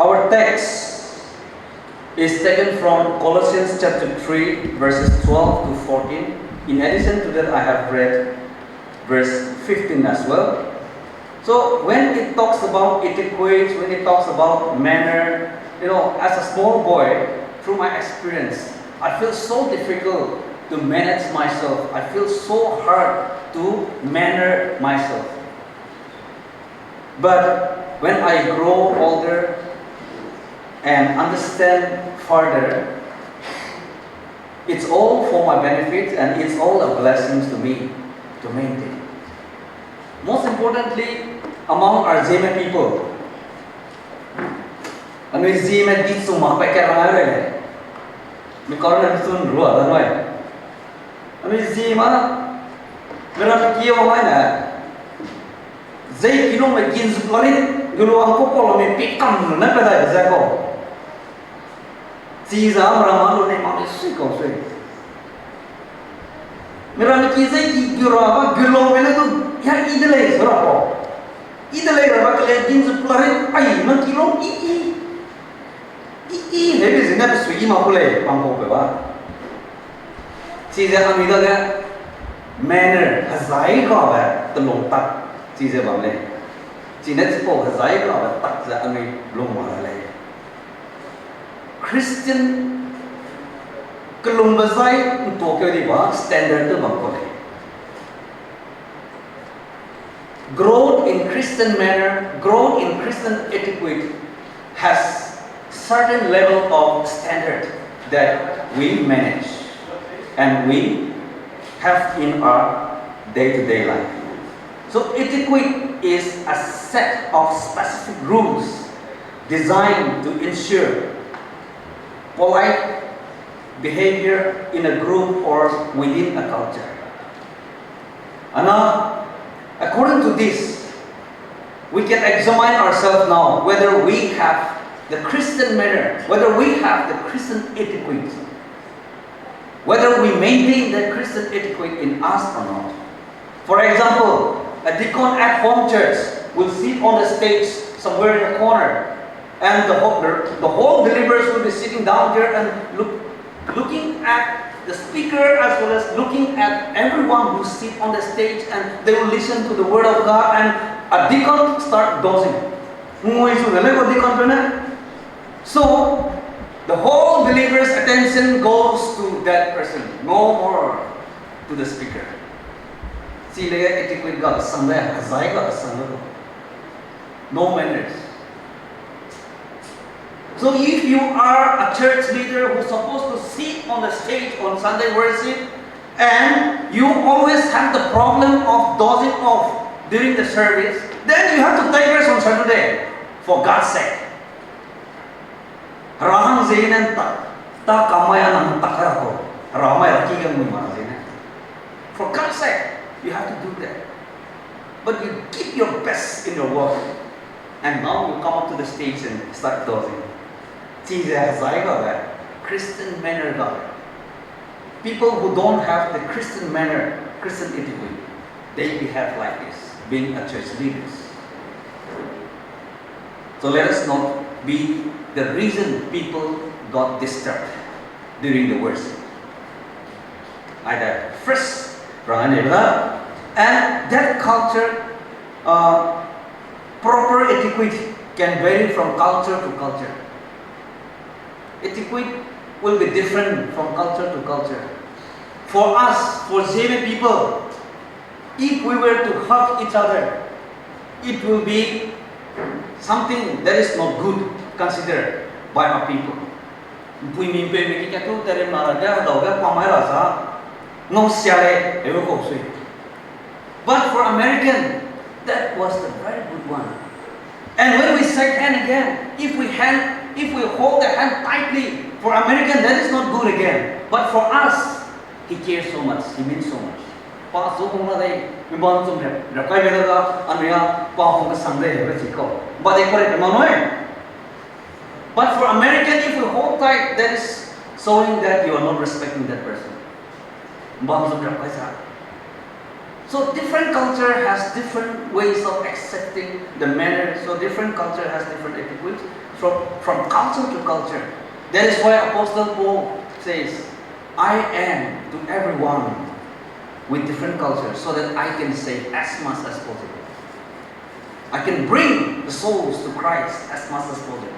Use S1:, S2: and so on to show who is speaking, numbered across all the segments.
S1: Our text is taken from Colossians chapter 3, verses 12 to 14. In addition to that, I have read verse 15 as well. So when it talks about etiquette, when it talks about manner, as a small boy, through my experience, I feel so difficult to manage myself. I feel so hard to manner myself. But when I grow older and understand further, it's all for my benefit and it's all a blessing to me to maintain. Most importantly, among our Zema people, and we Zema did so much by Karamare. We call them soon rule, and we Zema, we are here on Zay kilo me gins florin, gulu ang popolo me pikam na pada zako. Siza ramalo ne mami siko sui. Merana kizay ki gurawa gulo me na tu ya idele surapo. Idele raba kale gins florin ay man kilo lebi zina sui ma pule pangko ba. Siza amida ga manner hazai ka ba telong tak. चीजें बमले चीने को हज़ाई का तक से अमी लोग मारा ले Christian कलुम्बज़ाई तो क्या दिवा स्टैंडर्ड तो बंको ले growth in Christian manner, growth in Christian etiquette has certain level of standard that we manage and we have in our day-to-day life. So etiquette is a set of specific rules designed to ensure polite behavior in a group or within a culture. And according to this, we can examine ourselves now whether we have the Christian manner, whether we have the Christian etiquette, whether we maintain the Christian etiquette in us or not. For example, a deacon at home church will sit on the stage somewhere in a corner, and the whole believers will be sitting down there and looking at the speaker as well as looking at everyone who sit on the stage, and they will listen to the word of God, and a deacon start dozing. So the whole believer's attention goes to that person, no more to the speaker. No manners. So if you are a church leader who's supposed to sit on the stage on Sunday worship, and you always have the problem of dozing off during the service, then you have to take rest on Saturday, for God's sake. For God's sake, you have to do that. But you give your best in your work, and now you come up to the stage and start dozing. Christian manner. People who don't have the Christian manner, Christian etiquette, they behave like this, being a church leaders. So let us not be the reason people got disturbed during the worship. Either first, and that culture, proper etiquette can vary from culture to culture. Etiquette will be different from culture to culture. For us, for Zeme people, if we were to hug each other, it will be something that is not good considered by our people. But for American, that was the very good one. And when we shake hand again, if we hold the hand tightly, for American that is not good again. But for us, he cares so much, he means so much. But for American, if we hold tight, that is showing that you are not respecting that person. So different culture has different ways of accepting the manner. So different culture has different etiquette from culture to culture. That is why Apostle Paul says, I am to everyone with different cultures so that I can save as much as possible. I can bring the souls to Christ as much as possible.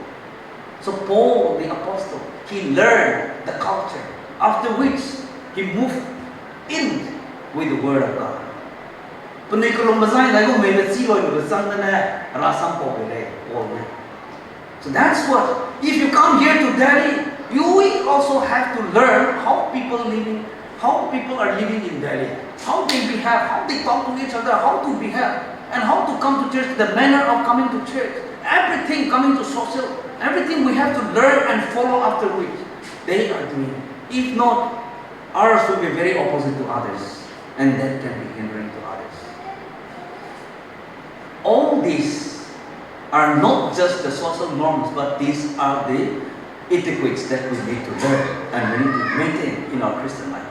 S1: So Paul the Apostle, he learned the culture, after which he moved in with the Word of God. So that's what, if you come here to Delhi, you will also have to learn how people are living in Delhi, how they behave, how they talk to each other, how to behave, and how to come to church, the manner of coming to church, everything coming to social, everything we have to learn and follow after which they are doing. If not, ours will be very opposite to others, and that can be hindering to others. All these are not just the social norms, but these are the etiquettes that we need to learn and we need to maintain in our Christian life.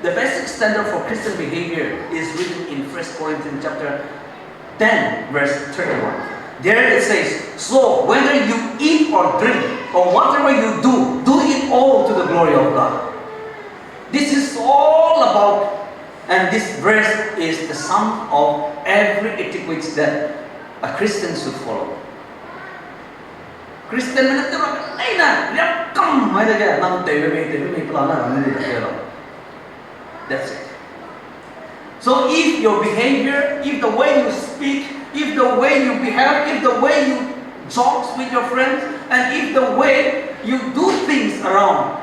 S1: The basic standard for Christian behavior is written in 1 Corinthians chapter 10, verse 31. There it says, so whether you eat or drink or whatever you do, do it all to the glory of God. This is all about, and this verse is the sum of every etiquette that a Christian should follow. Christian that's it. So if your behavior, if the way you speak, if the way you behave, if the way you talk with your friends, and if the way you do things around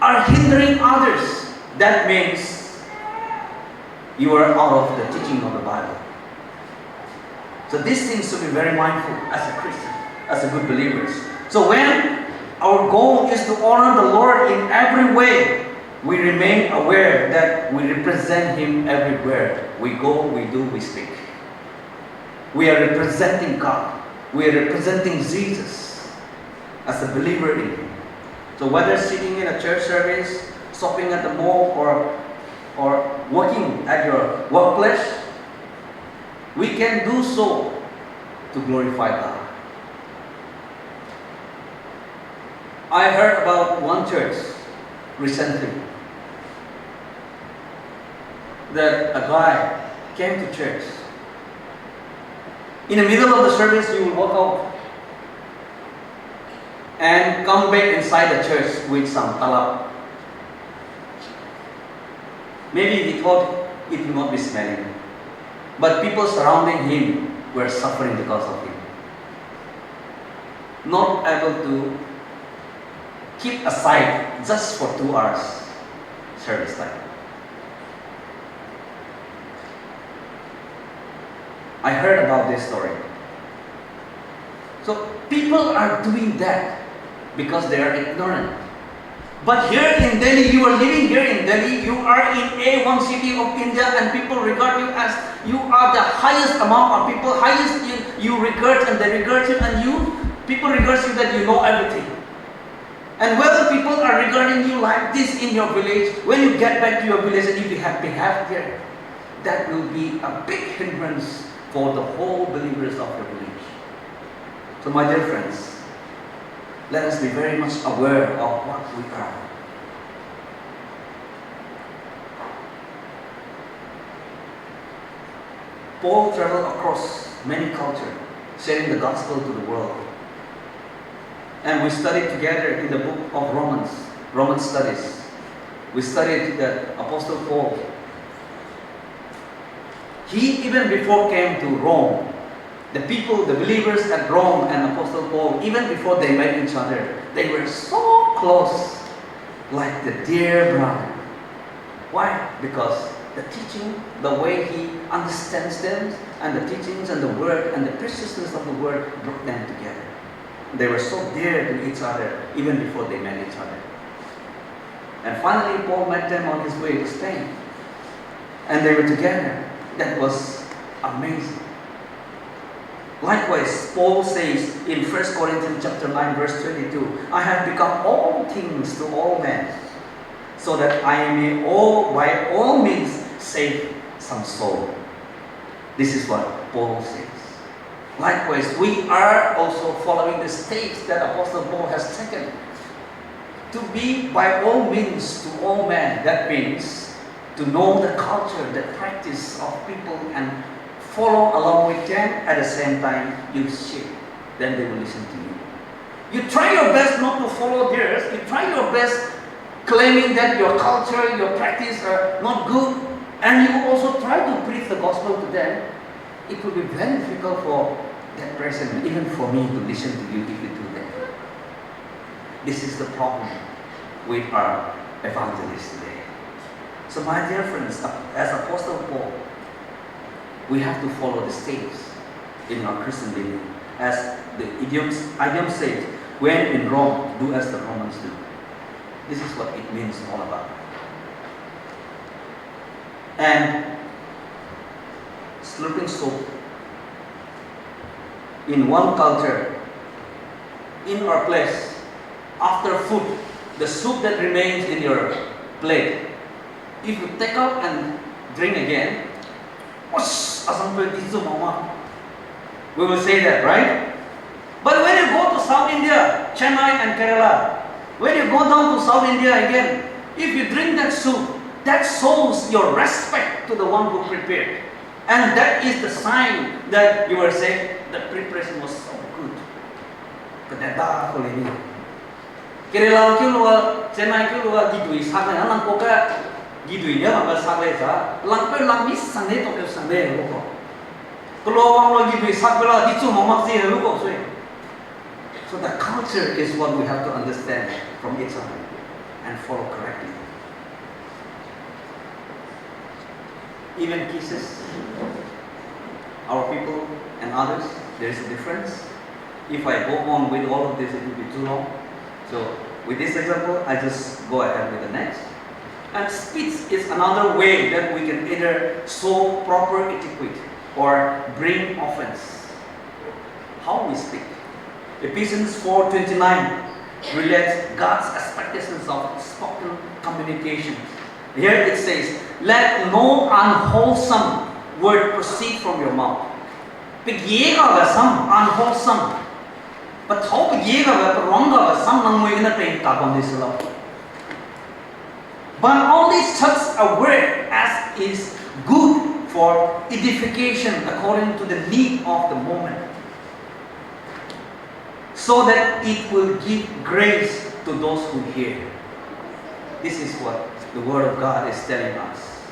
S1: are hindering others, that means you are out of the teaching of the Bible. So these things should be very mindful as a Christian, as a good believers. So when our goal is to honor the Lord in every way, we remain aware that we represent Him everywhere. We go, we do, we speak. We are representing God. We are representing Jesus as a believer in Him. So whether sitting in a church service, shopping at the mall, or working at your workplace, we can do so to glorify God. I heard about one church recently that a guy came to church. In the middle of the service, you will walk out and come back inside the church with some talab. Maybe he thought it will not be smelling, but people surrounding him were suffering because of him. Not able to keep aside just for 2 hours service time. I heard about this story. So people are doing that because they are ignorant. But here in Delhi, you are living here in Delhi, you are in A1 city of India, and people regard you as you are the highest amount of people, highest you regard, and they regard you, and people regard you that you know everything. And whether people are regarding you like this in your village, when you get back to your village and you have behaved here, that will be a big hindrance for the whole believers of your village. So my dear friends, let us be very much aware of what we are. Paul traveled across many cultures, sharing the gospel to the world. And we studied together in the book of Roman studies. We studied that Apostle Paul, he even before came to Rome, the people, the believers at Rome and Apostle Paul, even before they met each other, they were so close, like the dear brother. Why? Because the teaching, the way he understands them, and the teachings and the word and the preciousness of the word brought them together. They were so dear to each other, even before they met each other. And finally, Paul met them on his way to Spain. And they were together. That was amazing. Likewise, Paul says in 1 Corinthians chapter 9, verse 22, I have become all things to all men, so that I may by all means save some soul. This is what Paul says. Likewise, we are also following the steps that Apostle Paul has taken. To be by all means to all men. That means to know the culture, the practice of people and follow along with them. At the same time, you shape. Then they will listen to you. You try your best not to follow theirs. You try your best claiming that your culture, your practice are not good. And you also try to preach the gospel to them. It will be very difficult for that person, even for me, to listen to you if you do that. This is the problem with our evangelists today. So my dear friends, as Apostle Paul, we have to follow the steps in our Christian living. As the idiom said, when in Rome, do as the Romans do. This is what it means all about. And slurping soup in one culture, in our place, after food, the soup that remains in your plate, if you take out and drink again, we will say that, right? But when you go to South India, Chennai and Kerala, when you go down to South India again, if you drink that soup, that shows your respect to the one who prepared. And that is the sign that you are saying the preparation was so good. Kedata ko ini. Kerala kyu luar, Chennai kyu luar gidui sakle na lang koka gidui dia mangga sakle sa lang pe lang mis sangde to ke sangde lo ko. Kalau orang lo gidui sakle la dicu mamak si lo ko sui. So the culture is what we have to understand from each other and follow correctly. Even kisses, our people and others, there is a difference. If I go on with all of this, it will be too long. So with this example, I just go ahead with the next. And speech is another way that we can either show proper etiquette or bring offense. How we speak. Ephesians 4:29 relates God's expectations of spoken communication. Here it says, let no unwholesome word proceed from your mouth. Some unwholesome. But how but only such a word as is good for edification according to the need of the moment, so that it will give grace to those who hear. This is what the Word of God is telling us.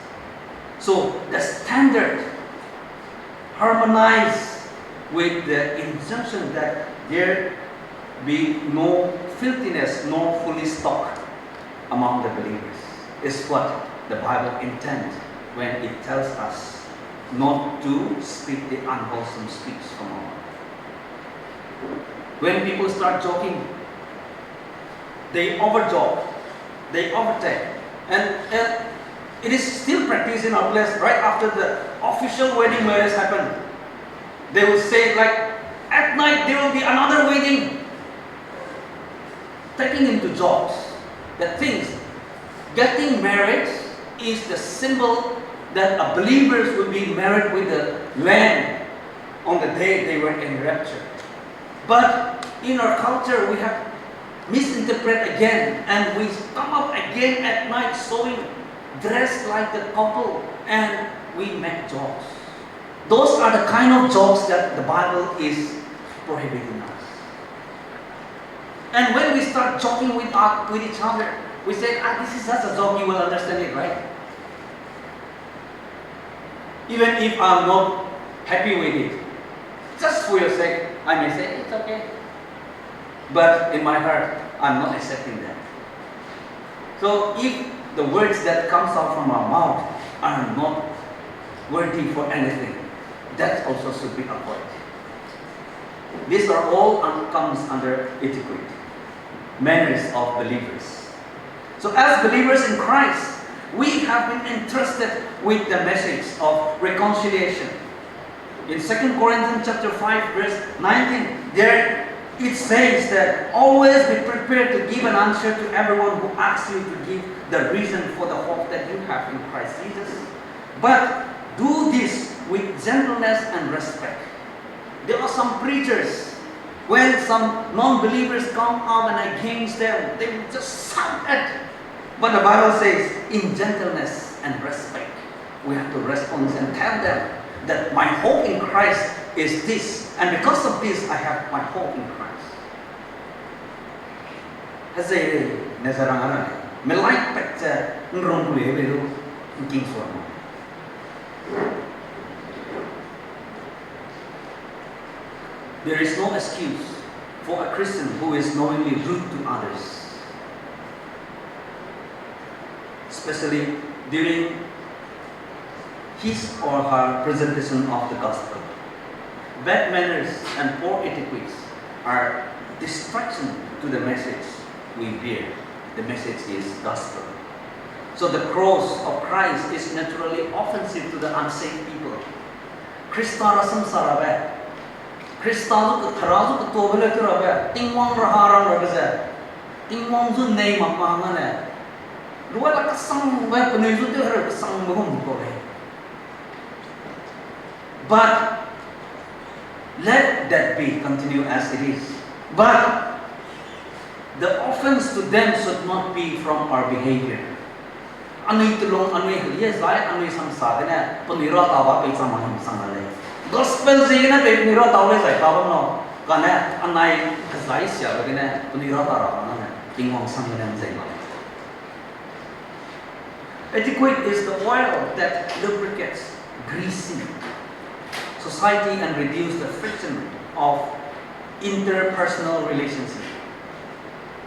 S1: So the standard harmonize with the injunction that there be no filthiness nor foolish talk among the believers is what the Bible intends when it tells us not to speak the unwholesome speech from our mouth. When people start joking, they overjoke, they overtake. And it is still practiced in our place right after the official wedding marriage happened. They will say like, at night there will be another wedding. Taking into jokes that things, getting married is the symbol that a believers will be married with the Lamb on the day they were in rapture. But in our culture we have misinterpret again, and we come up again at night showing dressed like the couple, and we make jokes. Those are the kind of jokes that the Bible is prohibiting us. And when we start joking with each other, we say, this is just a joke, you will understand it, right? Even if I'm not happy with it, just for your sake, I may say, it's okay. But in my heart, I'm not accepting that. So if the words that comes out from our mouth are not worthy for anything, that also should be avoided. These are all comes under etiquette, manners of believers. So as believers in Christ, we have been entrusted with the message of reconciliation. In 2 Corinthians chapter 5 verse 19, there it says that always be prepared to give an answer to everyone who asks you to give the reason for the hope that you have in Christ Jesus. But do this with gentleness and respect. There are some preachers, when some non-believers come out and against them, they will just shout at. But the Bible says, in gentleness and respect, we have to respond and tell them that my hope in Christ is this, and because of this, I have my hope in Christ. Hazay nazarangan me like picture ngrong kuleberu king for. There is no excuse for a Christian who is knowingly rude to others, especially during his or her presentation of the gospel. Bad manners and poor etiquette are distraction to the message we bear. The message is gospel. So the cross of Christ is naturally offensive to the unsaved people. Krista rasam sarabe. Krista zu tharazu ko tobele turabe. Tingwang raharan rabe. Tingwang zu nei mapangane. Luwa la kasang ba penuju tu har kasang mohom ko le. But let that be continue as it is. But the offense to them should not be from our behavior. Anui tulong anui yes right anui samsa na panira tawa pe samahim sangale. Gospel zina pe panira tawa sai tawa no kana anai zai sia bagina panira tara na tingong sangale zai ma. Etiquette is the oil that lubricates greasy society and reduce the friction of interpersonal relationships.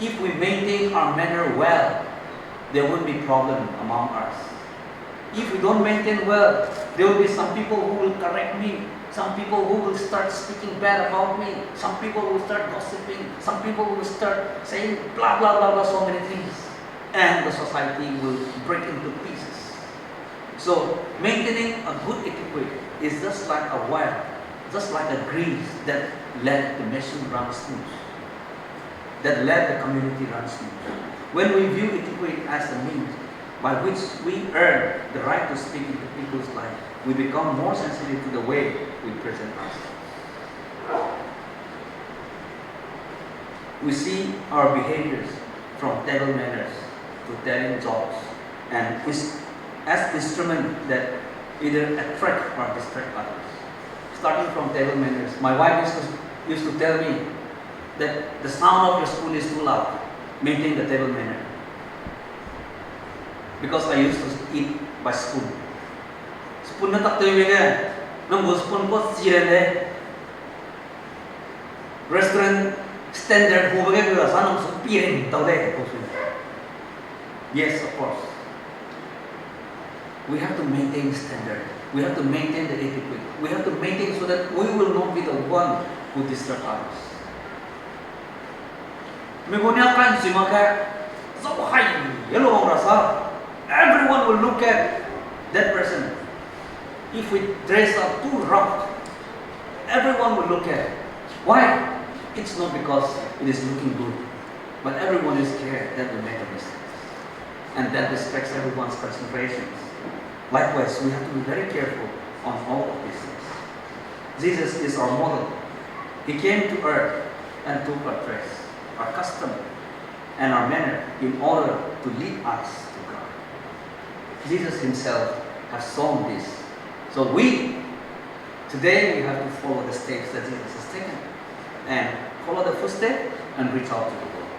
S1: If we maintain our manner well, there won't be problem among us. If we don't maintain well, there will be some people who will correct me, some people who will start speaking bad about me, some people will start gossiping, some people will start saying blah blah blah blah, so many things, and the society will break into pieces. So maintaining a good etiquette is just like a wire, just like a grease that let the machine run smooth, that let the community run smooth. When we view etiquette as a means by which we earn the right to speak into people's life, we become more sensitive to the way we present ourselves. We see our behaviors from table manners to telling jokes and as instruments that either attract or distract others. Starting from table manners, my wife used to tell me that the sound of your spoon is too loud. Maintain the table manner. Because I used to eat by spoon. Spoon na tak tayo nga. Nang spoon ko siya na. Restaurant standard ho bagay ko sana sa piring tao de. Yes, of course. We have to maintain standard. We have to maintain the etiquette. We have to maintain so that we will not be the one who disturb others. Everyone will look at that person. If we dress up too rough, everyone will look at it. Why? It's not because it is looking good, but everyone is scared that we make a mistake. And that distracts everyone's concentrations. Likewise, we have to be very careful on all of these things. Jesus is our model. He came to earth and took our dress, our custom, and our manner in order to lead us to God. Jesus himself has shown this. So today we have to follow the steps that Jesus has taken and follow the footsteps and reach out to the world.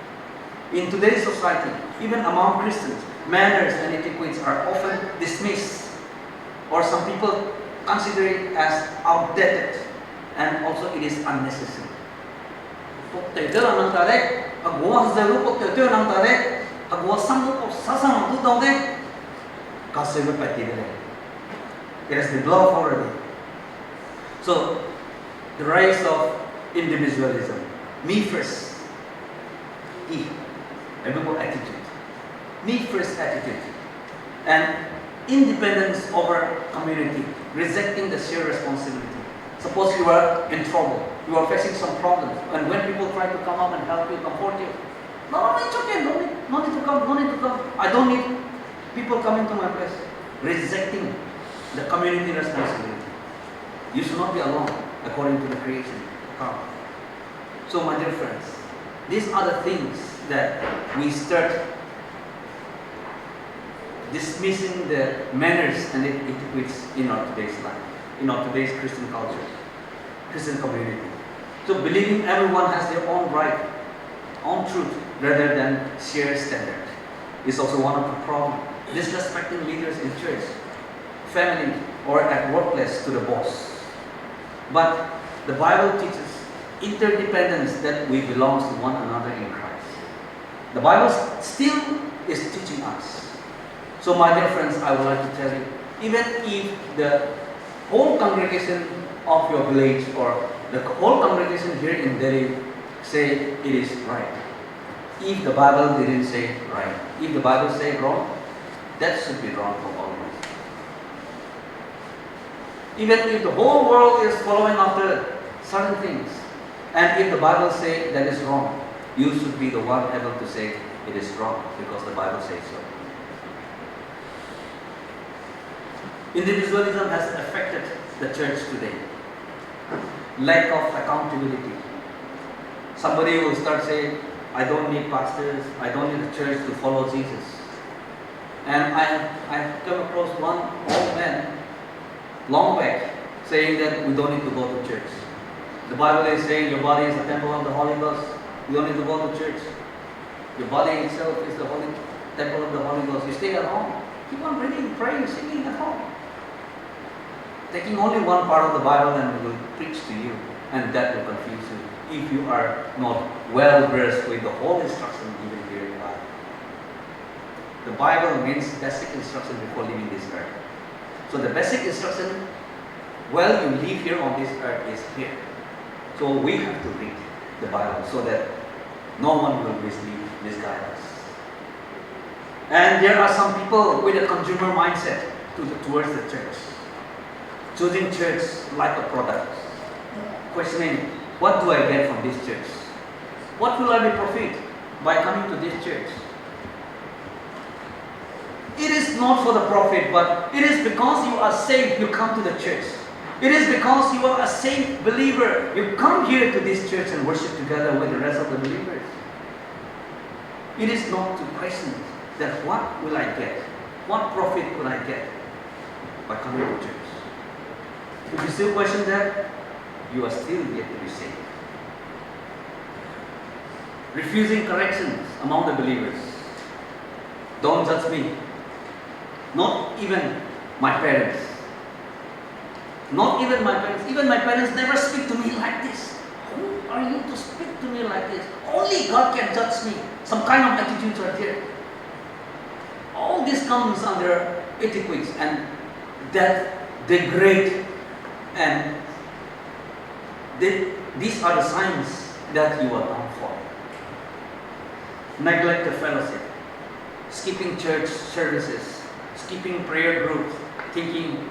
S1: In today's society, even among Christians, manners and etiquettes are often dismissed, or some people consider it as outdated, and also it is unnecessary. It has been blocked already. So, the rise of individualism, me first, attitude, me first attitude, and independence over community, rejecting the shared responsibility. Suppose you are in trouble, you are facing some problems, and when people try to come up and help you, comfort you, no, it's okay, no need to come, I don't need people coming to my place. Rejecting the community responsibility. You should not be alone, according to the creation account. So, my dear friends, these are the things that we start dismissing the manners and etiquettes in our today's life, in our today's Christian culture, Christian community. So believing everyone has their own right, own truth, rather than shared standard is also one of the problems. Disrespecting leaders in church, family, or at workplace to the boss. But the Bible teaches interdependence, that we belong to one another in Christ. The Bible still is teaching us. So my dear friends, I would like to tell you, even if the whole congregation of your village or the whole congregation here in Delhi say it is right, if the Bible didn't say right, if the Bible say wrong, that should be wrong for all of us. Even if the whole world is following after certain things, and if the Bible say that is wrong, you should be the one able to say it is wrong because the Bible says so. Individualism has affected the church today. Lack of accountability. Somebody will start saying, I don't need pastors, I don't need a church to follow Jesus. And I come across one old man, long back, saying that we don't need to go to church. The Bible is saying your body is the temple of the Holy Ghost. You don't need to go to church. Your body itself is the holy temple of the Holy Ghost. You stay at home. Keep on reading, praying, singing at home. Taking only one part of the Bible and we will preach to you, and that will confuse you if you are not well versed with the whole instruction given here in the Bible. The Bible means basic instruction before leaving this earth. So the basic instruction while you live here on this earth is here. So we have to read the Bible so that no one will misguide us. And there are some people with a consumer mindset towards the church, choosing church like a product, questioning, what do I get from this church? What will I be profit by coming to this church? It is not for the profit, but it is because you are saved, you come to the church. It is because you are a saved believer, you come here to this church and worship together with the rest of the believers. It is not to question that what will I get? What profit will I get by coming to church? If you still question that, you are still yet to be saved. Refusing corrections among the believers. Don't judge me. Not even my parents. Not even my parents. Even my parents never speak to me like this. Who are you to speak to me like this? Only God can judge me. Some kind of attitudes are there. All this comes under etiquettes, and that degrade, and these are the signs that you are down for. Neglect the fellowship, skipping church services, skipping prayer groups, thinking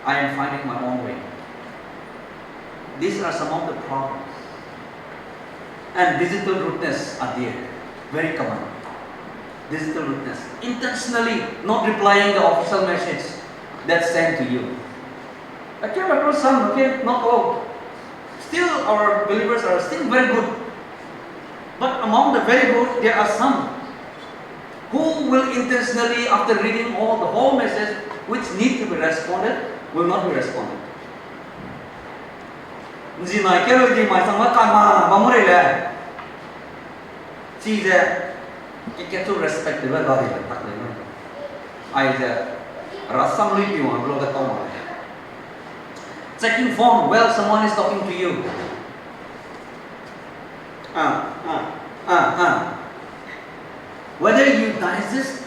S1: I am finding my own way. These are some of the problems. And digital rudeness are there, very common. Digital rudeness, intentionally not replying the official message that's sent to you. I came across some, okay, not all. Still, our believers are still very good. But among the very good, there are some who will intentionally, after reading the whole message, which need to be responded, will not be responded. Get to respect the God. Checking phone while someone is talking to you. Whether you digest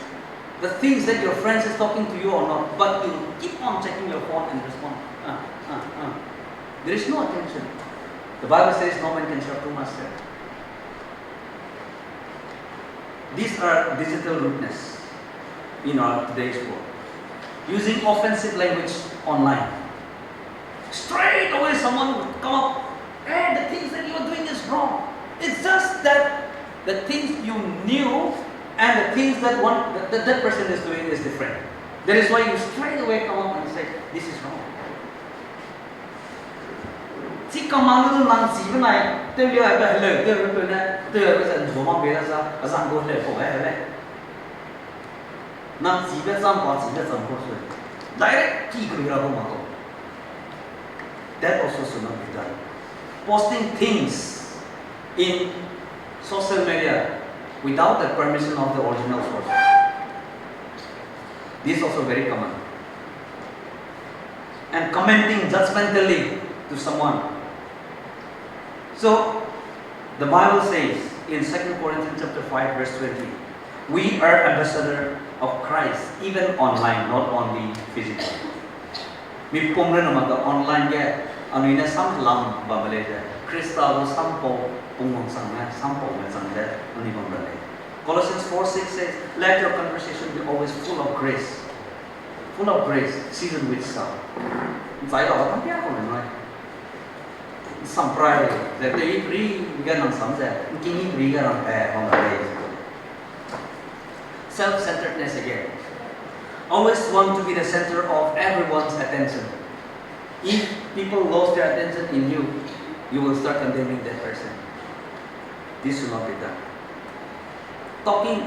S1: the things that your friends is talking to you or not, but you keep on checking your phone and respond. There is no attention. The Bible says no man can serve two masters. These are digital rudeness in our today's world. Using offensive language online. Straight away someone would come up, hey, the things that you are doing is wrong. It's just that the things you knew and the things that that person is doing is different. That is why you straight away come up and say, this is wrong. chỉ cầm mang nó mang gì cái này tôi liệu hay phải lời tôi này tôi bây giờ số mang về là sao ở dạng cô lời phổ hay đấy mang gì biết xong có gì biết xong có rồi direct key cái là không mà không that also should not be done posting things in social media without the permission of the original source this is also very common and commenting judgmentally to someone. So, the Bible says in 2 Corinthians chapter 5 verse 20, we are ambassador of Christ even online, not only physically. Mi pumre naman ka online ya, ano ina sam lang babale ya. Krista sampo pungong sangna, sampo na sangda, ano ibang balay. Colossians 4:6 says, let your conversation be always full of grace, seasoned with salt. Phải đó không biết không nói. Some pride that they free gan ng some that kini free gan ng on the day. Self-centeredness again. Always want to be the center of everyone's attention. If people lost their attention in you, you will start condemning that person. This should not be done. Talking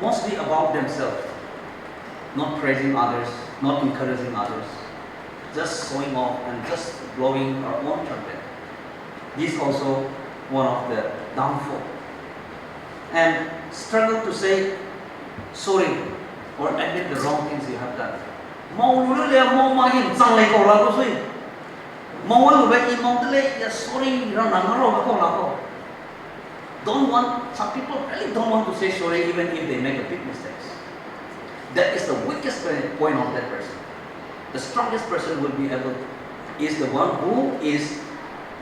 S1: mostly about themselves, not praising others, not encouraging others. Just showing off and just blowing our own trumpet. This is also one of the downfall. And struggle to say sorry or admit the wrong things you have done. Mau lu le mau main sang lai ko la ko sui. Mau lu ba I mau le ya sorry ra na ro ko la ko. Don't want some people really don't want to say sorry even if they make a big mistakes. That is the weakest point of that person. The strongest person will be able is the one who is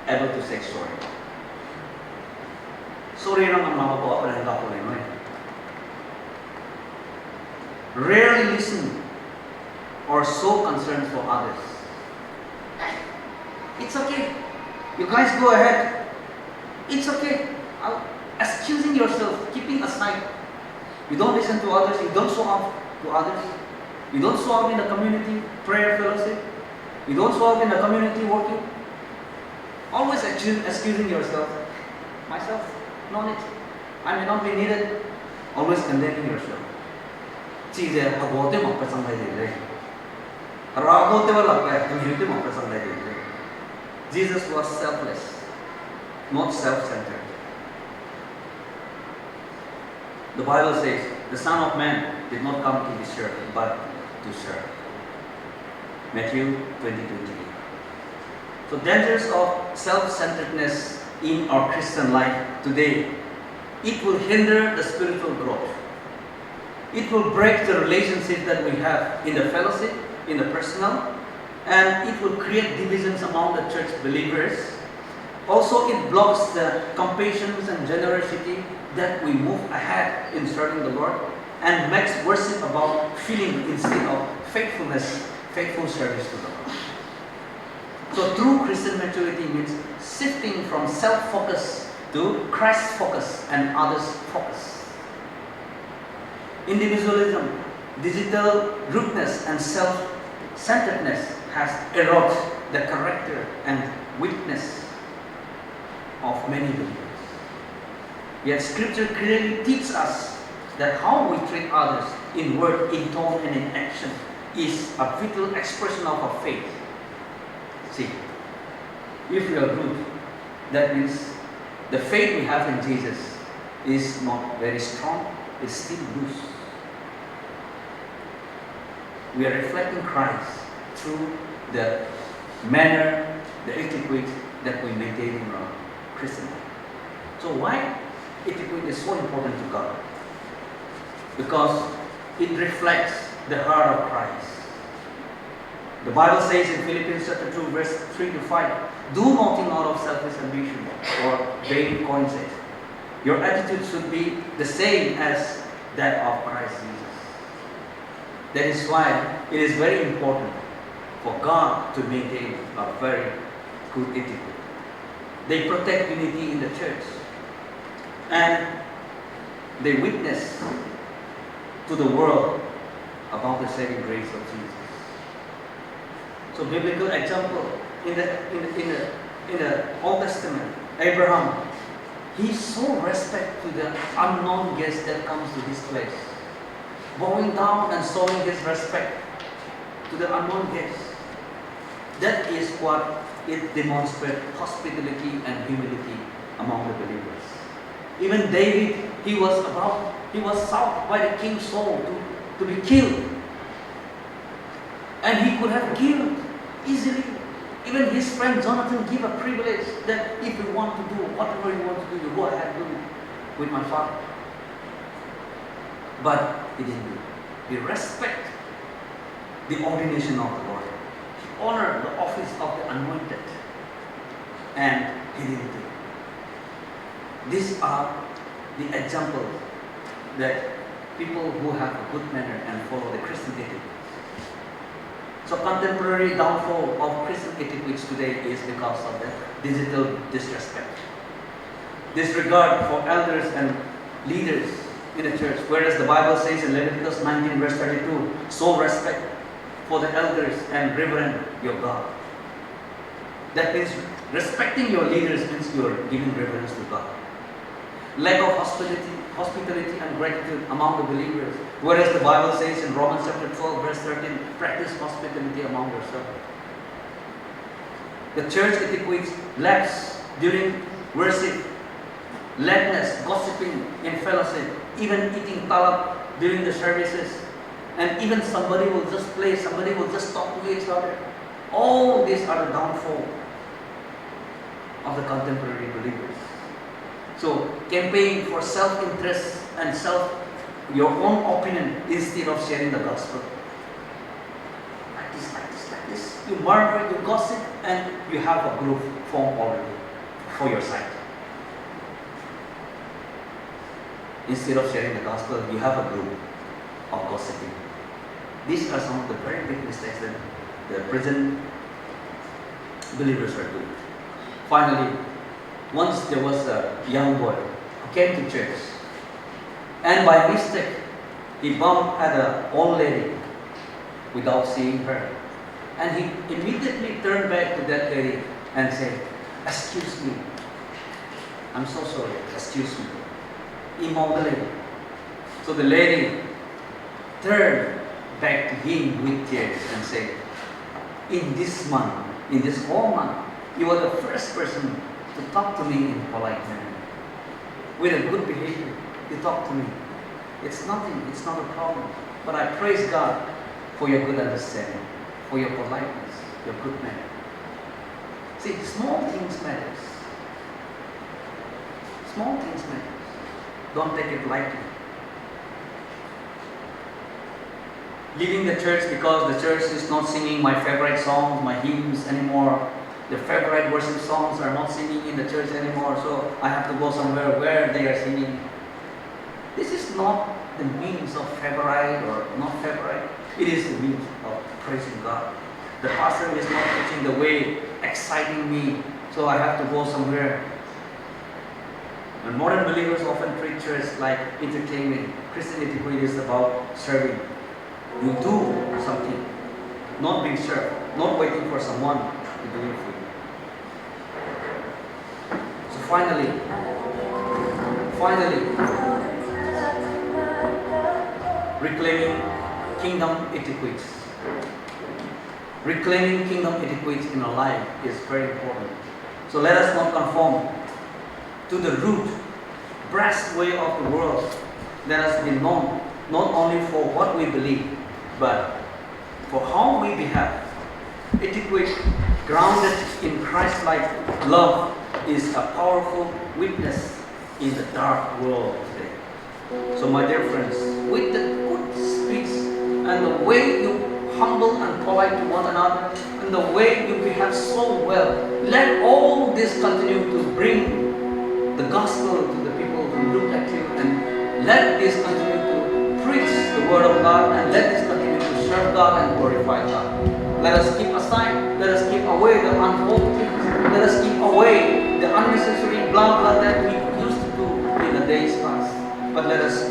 S1: able to say sorry. Sorry lang ang mga po ako na rarely listen or show concern for others. It's okay. You guys go ahead. It's okay. Excusing yourself, keeping aside. You don't listen to others. You don't show up to others. You don't show up in the community prayer fellowship. You don't show up in the community working. Always excusing yourself. Myself, no need. I may not be needed. Always condemning yourself. Jesus was selfless, not self-centered. The Bible says, the Son of Man did not come to be served, but to serve. Matthew 20:28. So dangers of self-centeredness in our Christian life today, it will hinder the spiritual growth. It will break the relationship that we have in the fellowship, in the personal, and it will create divisions among the church believers. Also, it blocks the compassion and generosity that we move ahead in serving the Lord, and makes worship about feeling instead of faithful service to the Lord. So true Christian maturity means shifting from self-focus to Christ-focus and others-focus. Individualism, digital rudeness, and self-centeredness has eroded the character and witness of many believers. Yet Scripture clearly teaches us that how we treat others in word, in tone, and in action is a vital expression of our faith. See, if we are rude, that means the faith we have in Jesus is not very strong, it's still loose. We are reflecting Christ through the manner, the etiquette that we maintain in our Christian life. So why etiquette is so important to God? Because it reflects the heart of Christ. The Bible says in Philippians chapter 2 verse 3 to 5, do nothing out of selfish ambition or vain conceit. Your attitude should be the same as that of Christ Jesus. That is why it is very important for God to maintain a very good etiquette. They protect unity in the church, and they witness to the world about the saving grace of Jesus. So biblical example in the in the Old Testament, Abraham, he showed respect to the unknown guest that comes to this place. Bowing down and showing his respect to the unknown guest. That is what it demonstrates hospitality and humility among the believers. Even David, he was sought by the king Saul to be killed. And he could have killed easily. Even his friend Jonathan gave a privilege that if you want to do whatever you want to do, you go ahead and do it with my father. But he didn't do it. He respected the ordination of the Lord. He honored the office of the anointed. And he didn't do it. These are the examples that people who have a good manner and follow the Christian ethic. So contemporary downfall of Christian etiquettes today is because of the digital disrespect. Disregard for elders and leaders in the church. Whereas the Bible says in Leviticus 19 verse 32, show respect for the elders and reverend your God. That means respecting your leaders means you are giving reverence to God. Lack of hospitality and gratitude among the believers. Whereas the Bible says in Romans chapter 12 verse 13, practice hospitality among yourselves. The church etiquette lapse during worship, lackness, gossiping in fellowship, even eating talab during the services, and even somebody will just play, somebody will just talk to each other. All these are the downfall of the contemporary believers. So, campaign for self-interest and your own opinion instead of sharing the gospel. Like this. You murmur, you gossip, and you have a group formed already for your side. Instead of sharing the gospel, you have a group of gossiping. These are some of the very big mistakes that the present believers are doing. Finally, once there was a young boy who came to church, and by mistake, he bumped at an old lady without seeing her. And he immediately turned back to that lady and said, "Excuse me, I'm so sorry, excuse me." Immodestly. So the lady turned back to him with tears and said, in this whole month, you are the first person to talk to me in polite manner. With a good behavior, you talk to me. It's nothing, it's not a problem. But I praise God for your good understanding, for your politeness, your good manner. See, small things matters. Small things matters. Don't take it lightly. Leaving the church because the church is not singing my favorite songs, my hymns anymore. The favorite worship songs are not singing in the church anymore, so I have to go somewhere where they are singing. This is not the means of favorite or not favorite. It is the means of praising God. The pastor is not preaching the way exciting me, so I have to go somewhere. And modern believers often treat church like entertainment. Christian etiquette is about serving. You do something, not being served, not waiting for someone to do it for you. So finally, reclaiming kingdom etiquette. Reclaiming kingdom etiquette in our life is very important. So let us not conform to the rude, brash way of the world that has been known not only for what we believe, but for how we behave. Etiquette grounded in Christ-like love is a powerful witness in the dark world today. So my dear friends, with the good speech and the way you humble and polite to one another, and the way you behave so well, let all this continue to bring the gospel to the people who look at you, and let this continue to preach the word of God, and let this continue to serve God and glorify God. Let us keep aside, let us keep away the unholy things, let us keep away the unnecessary blah blah that we used to do in the days past. But let us